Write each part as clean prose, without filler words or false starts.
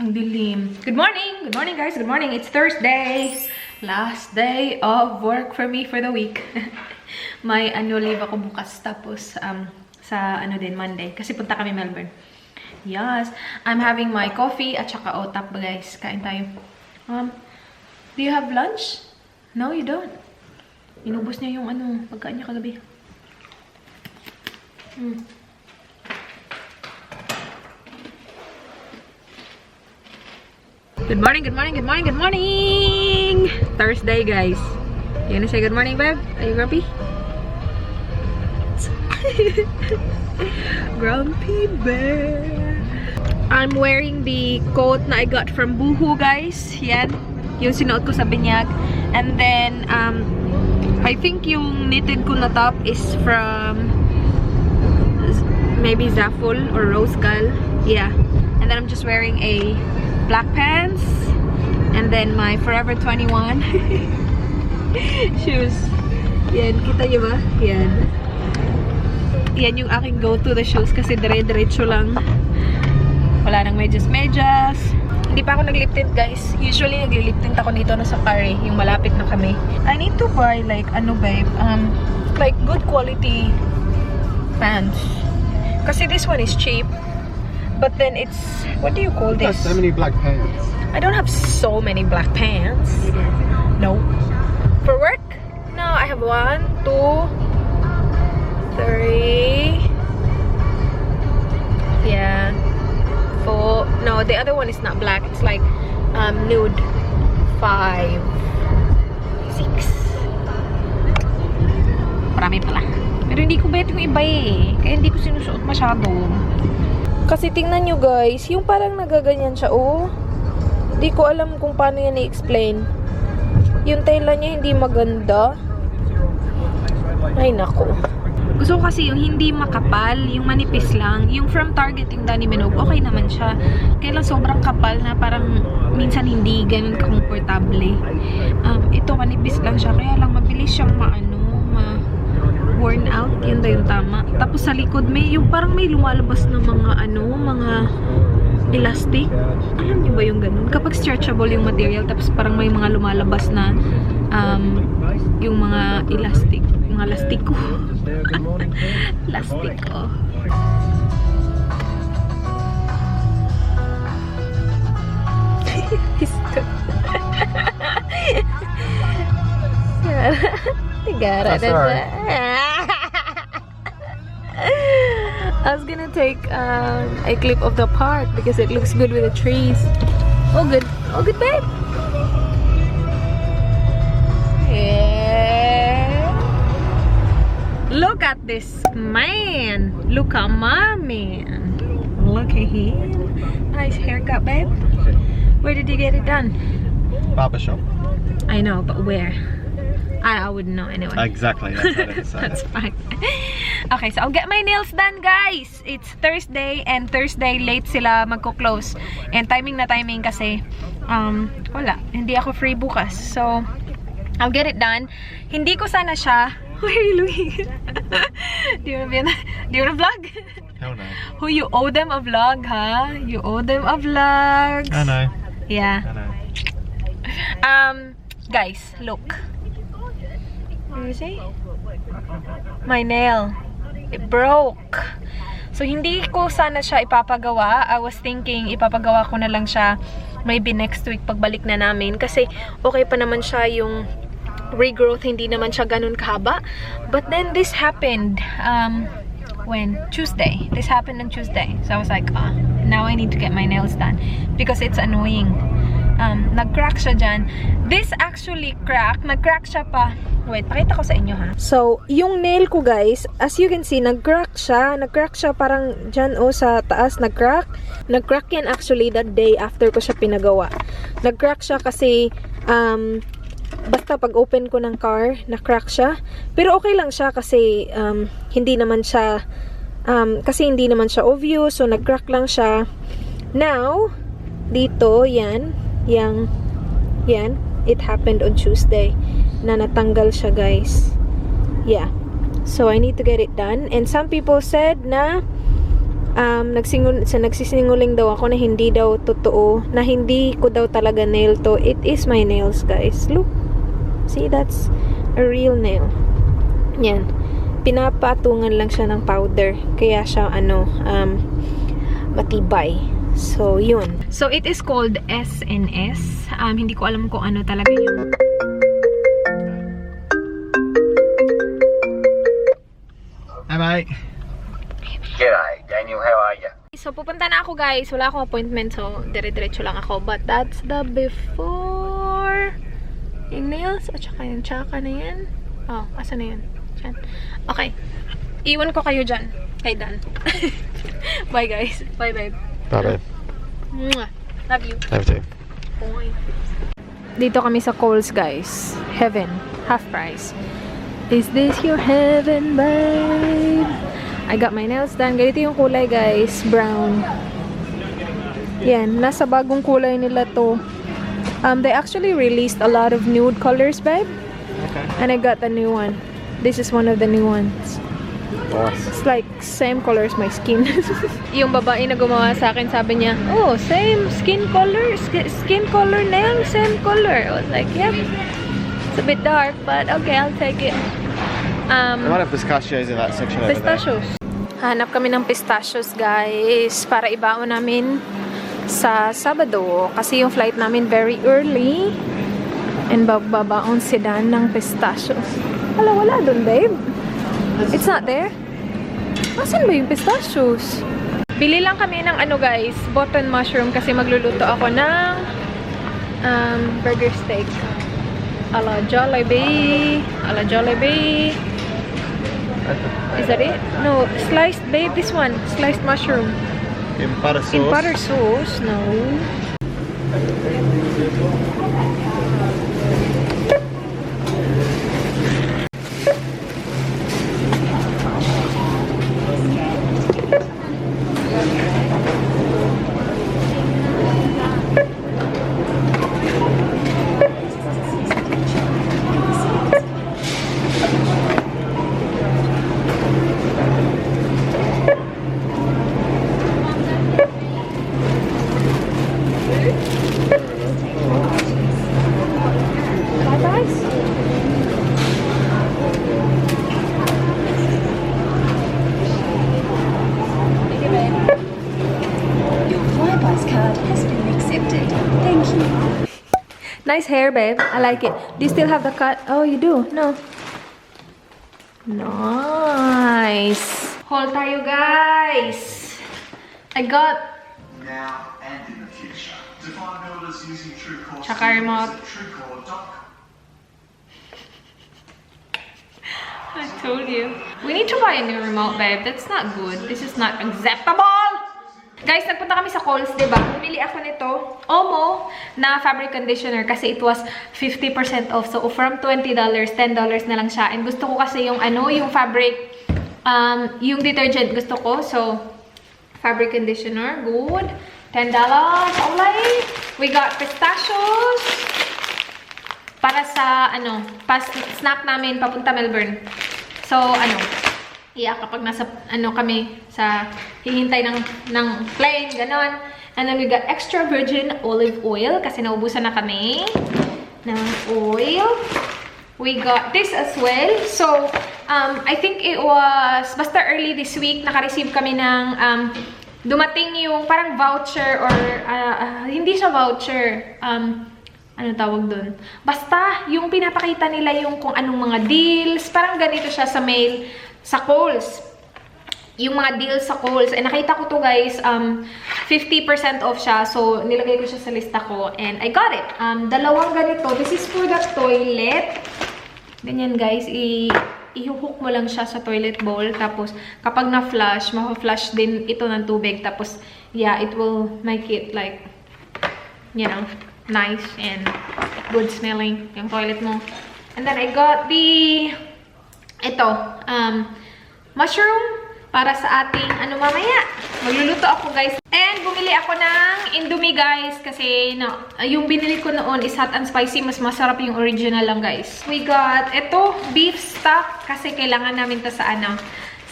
Ang dilim. Good morning! Good morning, guys. Good morning. It's Thursday. Last day of work for me for the week. May annual leave ako bukas. Tapos, sa din, Monday. Kasi punta kami Melbourne. Yes. I'm having my coffee at saka otap, guys. Kain tayo. Do you have lunch? No, you don't. Inubos niya yung pagkain niya kagabi. Good morning, good morning, good morning, good morning! Thursday, guys. You wanna say good morning, babe? Are you grumpy? Grumpy bear. I'm wearing the coat na I got from Boohoo, guys. Yan. Yung sinuot ko sa binyag. And then, I think yung knitted ko na top is from maybe Zaful or Rose Gal. Yeah. And then I'm just wearing a black pants and then my Forever 21 shoes. Yan, kita nyo ba? Yan. Yan yung aking go-to the shoes kasi dire-diretso lang. Wala nang medyas-medyas. Hindi pa ako nag-lip tint, guys. Usually nag-lip tint ako dito na sa car eh, yung malapit na kami. I need to buy like babe, like good quality pants. Kasi this one is cheap. But then it's, what do you call this? So many black pants. I don't have so many black pants. No. For work? No, I have 1, 2, 3. Yeah. 4. No, the other one is not black. It's like nude. 5, 6. Marami pala. Pero hindi ko bet yung iba eh. Kaya hindi ko sinusuot masyado. Kasi tingnan nyo guys, yung parang nagaganyan siya, oh. Di ko alam kung paano yan i-explain. Yung tela niya hindi maganda. Ay nako. Gusto ko kasi yung hindi makapal, yung manipis lang. Yung from Target, yung Danny Minogue, okay naman siya. Kaya lang sobrang kapal na parang minsan hindi ganun ka-comfortable. Ito manipis lang siya, kaya lang mabilis siyang worn out, yun daw yung tama. Tapos sa likod may yung parang may lumalabas na mga mga elastic. Alam niyo ba yung ganun? Kapag stretchable yung material tapos parang may mga lumalabas na yung mga elastic, mga lastiko. Lastiko. Tigara na. I was gonna take a clip of the park because it looks good with the trees. Oh good. Oh good, babe. Yeah. Look at this man. Look at my man. Look at him. Nice haircut, babe. Where did you get it done? Barber shop. I know, but where? I wouldn't know anyway. Exactly. That's fine. Okay, so I'll get my nails done, guys. It's Thursday, and Thursday late sila magko-close. And timing na timing kasi wala, hindi ako free bukas. So I'll get it done. Hindi ko sana siya. Where are you looking? Do you wanna vlog? Hell no. Who you owe them a vlog, huh? You owe them a vlog. I know. Yeah. I know. Guys, look. What you see? My nail. It broke. So, hindi ko sana siya ipapagawa. I was thinking, ipapagawa ko na lang siya maybe next week pagbalik na namin. Kasi, okay pa naman siya yung regrowth. Hindi naman siya ganun kahaba. But then, this happened when? Tuesday. This happened on Tuesday. So, I was like, now I need to get my nails done. Because it's annoying. Nag-crack siya dyan. This actually cracked. Nag-crack siya pa. Wait, pakita ko sa inyo ha. So, yung nail ko guys, as you can see, nag-crack siya. Nag-crack siya parang dyan sa taas, nag-crack. Nag-crack yan actually that day after ko siya pinagawa. Nag-crack siya kasi, basta pag open ko ng car, na-crack siya. Pero okay lang siya kasi, hindi naman siya obvious. So, nag-crack lang siya. Now, dito, yan, it happened on Tuesday na natanggal siya guys. Yeah. So I need to get it done. And some people said na nagsisinungaling daw ako na hindi daw totoo, na hindi ko daw talaga nail to. It is my nails, guys. Look. See, that's a real nail. Yan. Pinapatungan lang siya ng powder. Kaya siya, matibay. So, yun. So, it is called SNS. Hindi ko alam kung ano talaga yung... Hi, mate. G'day, Daniel. How are you? So, pupunta na ako, guys. Wala akong appointment. So, dire-diretso lang ako. But, that's the before. Yung nails. At saka yung tsaka na yan. Oh, asa na yan? Diyan. Okay. Iwan ko kayo dyan. Kay Dan. Bye, guys. Bye, babe. Bye, babe. Mwah. Love you. Love you too. Bye. Dito kami sa Kohl's, guys. Heaven. Half price. Is this your heaven, babe? I got my nails done. Ganito yung kulay, guys. Brown. Yan. Nasa bagong kulay nila to. They actually released a lot of nude colors, babe. Okay. And I got the new one. This is one of the new ones. Nice. It's like same color as my skin. Yung babae na gumawa sa akin, sabi niya, oh, same skin color. Skin color nail, same color. I was like, yep. It's a bit dark, but okay, I'll take it. They might have pistachios in that section over there. Pistachios. Hanap kami ng pistachios, guys, para ibaon namin sa Sabado. Kasi yung flight namin very early. And babaon si Dan ng pistachios. Wala dun, babe. It's not there. Asan ba yung pistachios? Bili lang kami ng guys, button mushroom kasi magluluto ako ng burger steak. A la JOLLIBEE. A la JOLLIBEE. Is that it? No, sliced, babe, this one. Sliced mushroom. In butter sauce. In butter sauce? No. Nice hair, babe. I like it. Do you still have the cut? Oh, you do? No. Nice. Haul tayo, guys. I got now and in the future. To find builders using TrueCore, tsaka remote. TrueCore.com. I told you. We need to buy a new remote, babe. That's not good. This is not acceptable. Guys, nagpunta kami sa Kohl's, diba? Bumili ako nito, Omo, na fabric conditioner kasi it was 50% off. So, from $20, $10 na lang siya. And gusto ko kasi yung yung fabric, yung detergent gusto ko. So, fabric conditioner, good. $10. Okay. We got pistachios para sa, snack namin papunta Melbourne. So, kapag nasa, kami sa hihintay ng plane, ganon. And then we got extra virgin olive oil kasi naubusan na kami ng oil. We got this as well. So, I think it was, basta early this week, naka-receive kami ng, dumating yung parang voucher or, hindi siya voucher, ano tawag dun? Basta, yung pinapakita nila yung kung anong mga deals, parang ganito siya sa mail, sa Kohl's. Yung mga deals sa Kohl's. And nakita ko to, guys, 50% off siya. So, nilagay ko siya sa lista ko. And I got it. Dalawang ganito. This is for the toilet. Ganyan, guys. I-hook mo lang siya sa toilet bowl. Tapos, kapag na-flush, ma-flush din ito ng tubig. Tapos, yeah, it will make it like, you know, nice and good smelling yung toilet mo. And then, I got ito, mushroom para sa ating, mamaya. Magluluto ako, guys. And, bumili ako ng Indomie, guys. Kasi, yung binili ko noon is hot and spicy. Mas masarap yung original lang, guys. We got, ito, beef stock. Kasi kailangan namin to sa,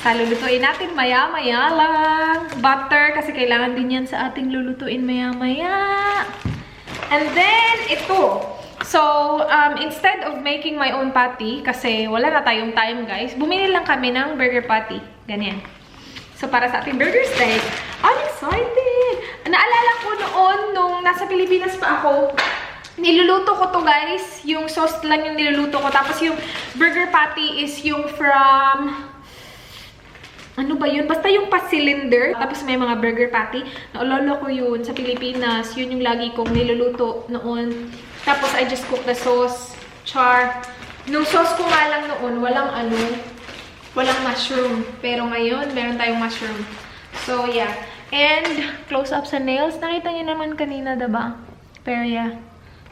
Lulutuin natin maya-maya lang. Butter, kasi kailangan din yan sa ating lulutuin maya-maya. And then, ito. So, instead of making my own patty, kasi wala na tayong time, guys, bumili lang kami ng burger patty. Ganyan. So, para sa ating burger steak, I'm excited! Naalala ko noon, nung nasa Pilipinas pa ako, niluluto ko to, guys. Yung sauce lang yung niluluto ko. Tapos yung burger patty is yung from... Ano ba yun? Basta yung pa-cylinder. Tapos may mga burger patty. Naalala ko yun sa Pilipinas. Yun yung lagi kong niluluto noon. Tapos I just cook the sauce. Char. Nung sauce ko nga lang noon, walang mushroom. Pero ngayon, meron tayong mushroom. So, yeah. And, close up sa nails. Nakita nyo naman kanina, diba? Pero, yeah.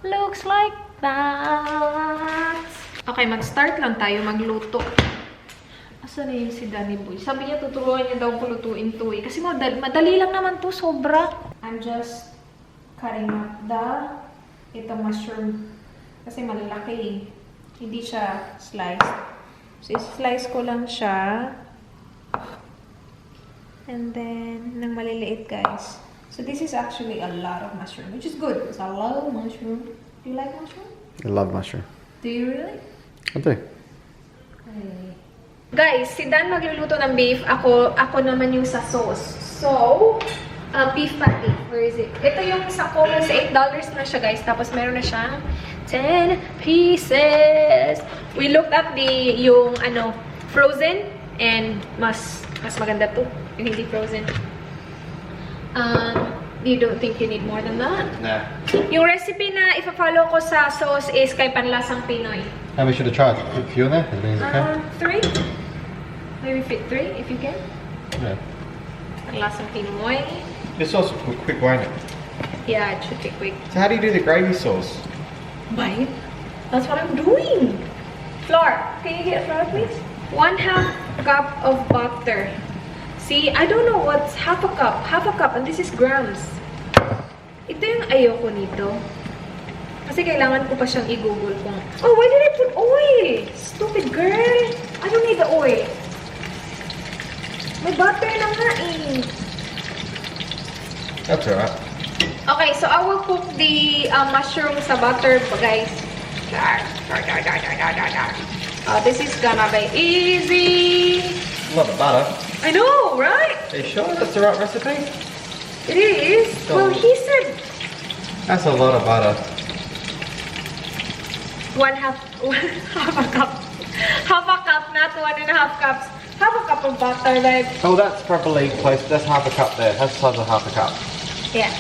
Looks like that. Okay, mag-start lang tayo magluto. Asan na yung si Danny Boy? Sabi niya, tuturuan niya daw ko lutuin to eh. Kasi madali lang naman to, sobra. I'm just cutting up itong mushroom. Kasi malalaki eh. Hindi siya sliced. So, slice ko lang siya. And then, ng maliliit, guys. So, this is actually a lot of mushroom, which is good. It's a lot of mushroom. Do you like mushroom? I love mushroom. Do you really? I do. Okay. Guys, si Dan magluluto ng beef. Ako naman yung sa sauce. So, beef patty. Where is it? Ito yung sa Coles. $8 na siya, guys. Tapos meron na siya 10 pieces. We looked at yung frozen. And mas maganda to. Yung hindi frozen. You don't think you need more than that? Nah. Yung recipe na ipa-follow ko sa sauce is kay Panlasang Pinoy. And we should have tried a few in there. Everything's okay. 3? Maybe fit 3 if you can. Yeah. Panlasang Pinoy. This sauce will cook quick, won't it? Yeah, it should be quick. So how do you do the gravy sauce? Bye. That's what I'm doing. Flour. Can you get flour, please? 1/2 cup of butter. See, I don't know what's half a cup. Half a cup, and this is grams. Ito yung ayoko nito. Kasi kailangan ko pa siyang i-google kung... Oh, why did I put oil? Stupid girl. I don't need the oil. May butter na nga eh. That's alright. Okay, so I will cook the mushroom sa butter, guys. This is gonna be easy. A lot of butter. I know, right? Are you sure that's the right recipe? It is. Well, he said That's a lot of butter. half a cup. Half a cup, not 1.5 cups. Half a cup of butter, babe. Oh, that's probably close. That's half a cup there. That's the size of half a cup. Yeah.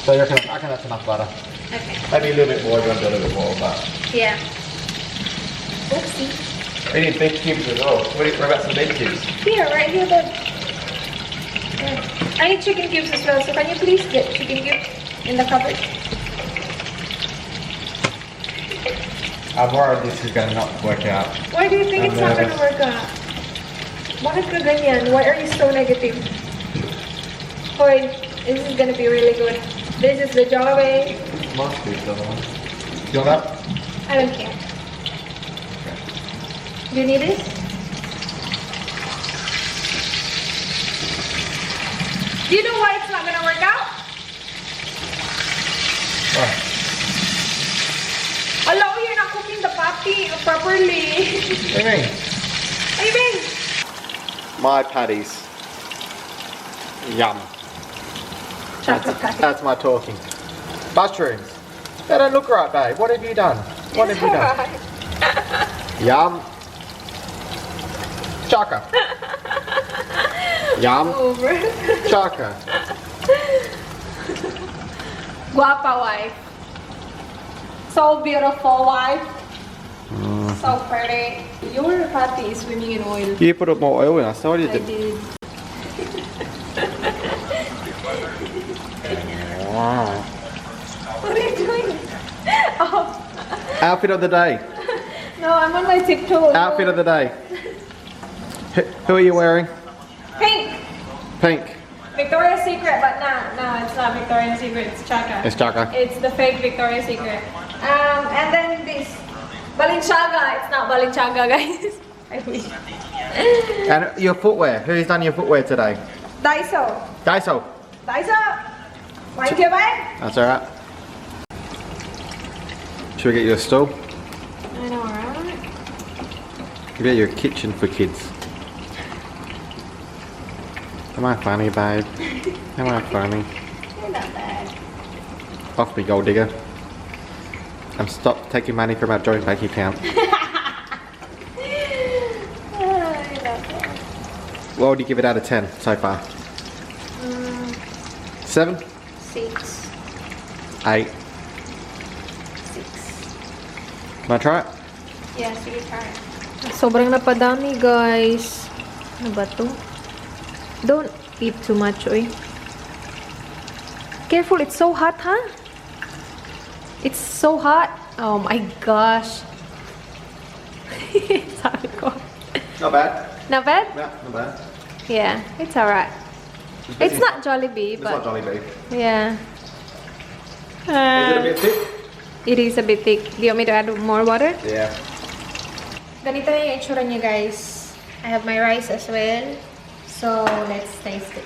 So I reckon that's enough butter. Okay. Maybe a little bit more if you want to do a little bit more, but... Yeah. Oopsie. We need beef cubes as well. What about some beef cubes? Here, right here, babe. Yeah. I need chicken cubes as well, so can you please get chicken cubes in the cupboard? I'm worried this is going to not work out. Why do you think I'm it's not going to nervous. work out? Bakit ka ganyan? Why are you so negative? Hoy, this is going to be really good. This is the JOLLIBEE. Must be the other one. You want that? I don't care. Do you need this? Do you know why it's not going to work out? Oh. Hello, you're not cooking the patty properly. What do you mean? What do you mean? My patties. Yum. Chocolate patty. That's my talking. Mushrooms. They don't look right, babe. What have you done? What have you done? Yum. Chaka. Yum. Over. Chaka. Guapa wife. So beautiful wife. So pretty. Your patty is swimming in oil. You put up more oil in. I saw you I did. did. Wow. What are you doing? Oh. Outfit of the day. No, I'm on my tiptoes. Outfit of the day. Who are you wearing? Pink. Pink. Victoria's Secret, but no, it's not Victoria's Secret. It's Chaka. It's Chaka. It's the fake Victoria's Secret. And then this Balenciaga. It's not Balenciaga, guys. I wish. And your footwear. Who's done your footwear today? Daiso. Daiso. Daiso. Want your bag? That's alright. Should we get you a stool? I know, right? We get you a kitchen for kids. Am I funny, babe? Am I funny? You're not bad. Off me, gold digger. And stop taking money from our joint bank account. What would you give it out of 10 so far? 7? 6. 8. 6. Can I try it? Yeah, sige, try. Sobrang napadami, guys. Ano ba to? Don't eat too much, oy. Careful, it's so hot, huh? It's so hot. Oh my gosh. Sabi ko. Not bad. Not bad? Yeah, not bad. Yeah, it's alright. It's not Jollibee, It's but not JOLLIBEE. yeah. Is it a bit thick? It is a bit thick. Do you want me to add more water? Yeah. Ganito na yung itsura niya, guys. I have my rice as well. So, let's taste it.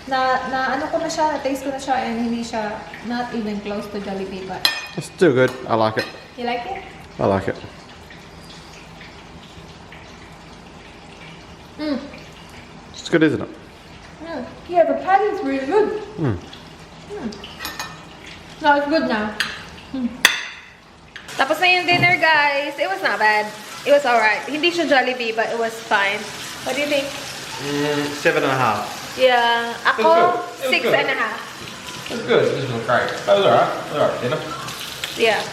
Ano ko na siya, na-taste ko na siya, and hindi siya not even close to Jollibee, but It's still good. I like it. you like it? I like it. It's good, isn't it? Yeah, the patty is really good. No, it's good now. Tapos na yung dinner, guys. It was not bad. It was alright. Hindi siya Jollibee, but it was fine. What do you think? 7.5. Yeah. Ako, It was good. 6.5. It was good. It wasn't great. That was alright. It was alright dinner. Yeah.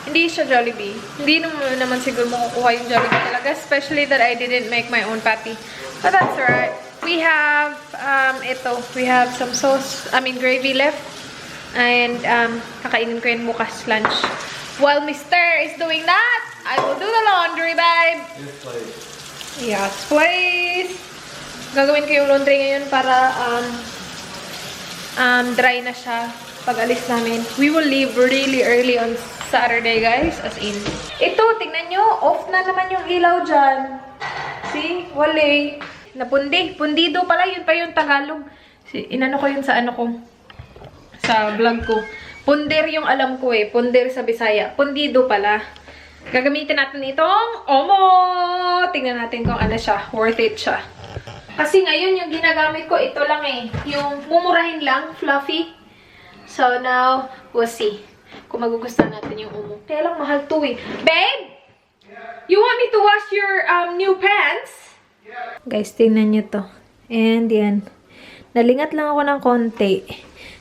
Hindi siya Jollibee. Hindi naman siguro makukuha yung Jollibee talaga. Especially that I didn't make my own patty. But that's alright. We have, we have some sauce, gravy left. And, kakainin ko yun bukas lunch. While Mr. is doing that, I will do the laundry, babe. Yes, please. Yes, please. Gagawin ko yung laundry ngayon para, dry na siya pag alis namin. We will leave really early on Saturday, guys. As in. Ito, tingnan nyo. Off na naman yung ilaw dyan. See? Wale. Napundi. Pundido pala. Yun pa yung Tagalog. Inano ko yun sa ano ko. Sa vlog ko. Punder yung alam ko eh. Punder sa Bisaya. Pundido pala. Gagamitin natin itong Omo. Tingnan natin kung ano siya. Worth it siya. Kasi ngayon yung ginagamit ko, ito lang eh. Yung mumurahin lang. Fluffy. So now, we'll see. Kung magugustuhan natin yung Omo. Kaya lang mahal to eh. Babe! You want me to wash your new pants? Guys, tingnan nyo to. And yan. Nalingat lang ako ng konti.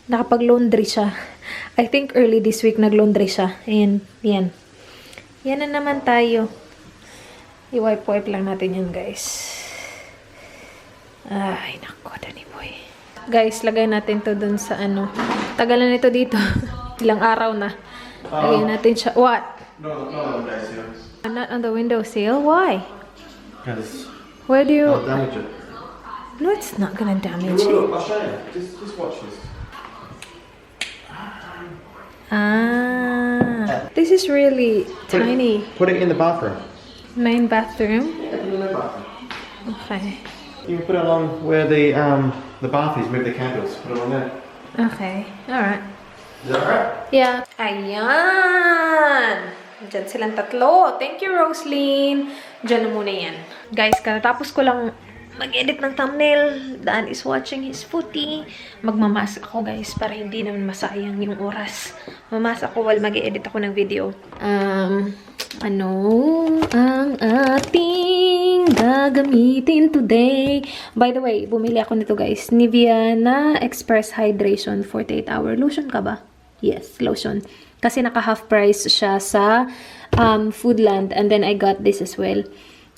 Nakapag-laundry siya. I think early this week nag-laundry siya. And yan. Yan na naman tayo. I-wipe-wipe lang natin yan, guys. Ay, nako, Danny boy. Guys, lagay natin to dun sa ano. Tagal na nito dito. Ilang araw na. Lagay natin siya. What? Not on the windowsill. Not on the windowsill? Why? Because Where do you... I'll damage it. No, it's not gonna damage it. Look, I'll show you. Just watch this. Ah, this is really tiny. Put it in the bathroom. Main bathroom. Yeah, put it in the bathroom. Okay. You can put it along where the bath is. Move the candles. Put it along there. Okay. Alright. Is that alright? Yeah. Ayan! Diyan silang tatlo. Thank you, Roslyn. Diyan na muna yan. Guys, katapos ko lang mag-edit ng thumbnail. Dan is watching his footy. Magmamas ako, guys, para hindi naman masayang yung oras. Mamas ako while mag-edit ako ng video. Ano ang ating gagamitin today? By the way, bumili ako nito, guys. Nivea na Express Hydration 48-hour. Lotion ka ba? Yes, lotion. Kasi naka half price siya sa Foodland. And then I got this as well.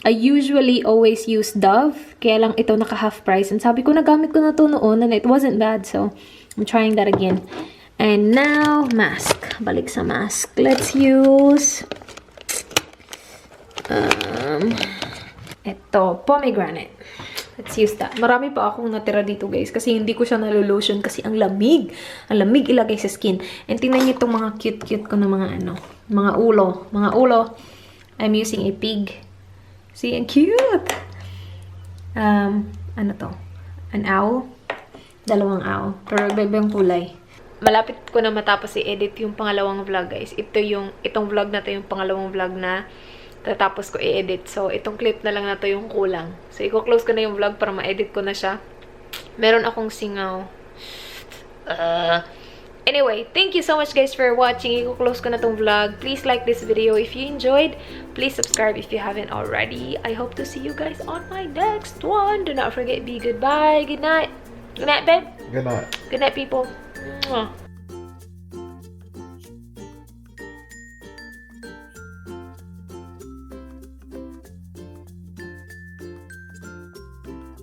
I usually always use Dove. Kaya lang ito naka half price. And sabi ko, nagamit ko na to noon and it wasn't bad. So, I'm trying that again. And now, mask. Balik sa mask. Let's use ito, pomegranate. Let's use that. Marami pa akong natira dito, guys. Kasi hindi ko siya nalolotion kasi ang lamig. Ang lamig ilagay sa skin. And tingnan niyo itong mga cute-cute ko na mga ano. Mga ulo. Mga ulo. I'm using a pig. See, ang cute! Ano to? An owl? Dalawang owl. Pero iba-ibang kulay. Malapit ko na matapos i-edit yung pangalawang vlog, guys. Itong vlog na to yung pangalawang vlog na tatapos ko i-edit. So, itong clip na lang na to yung kulang. So, i-close ko na yung vlog para ma-edit ko na siya. Meron akong singaw. Anyway, thank you so much guys for watching. I-close ko na tong vlog. Please like this video if you enjoyed. Please subscribe if you haven't already. I hope to see you guys on my next one. Do not forget, be goodbye. Good night. Good night, babe. Good night. Good night, people. Mwah.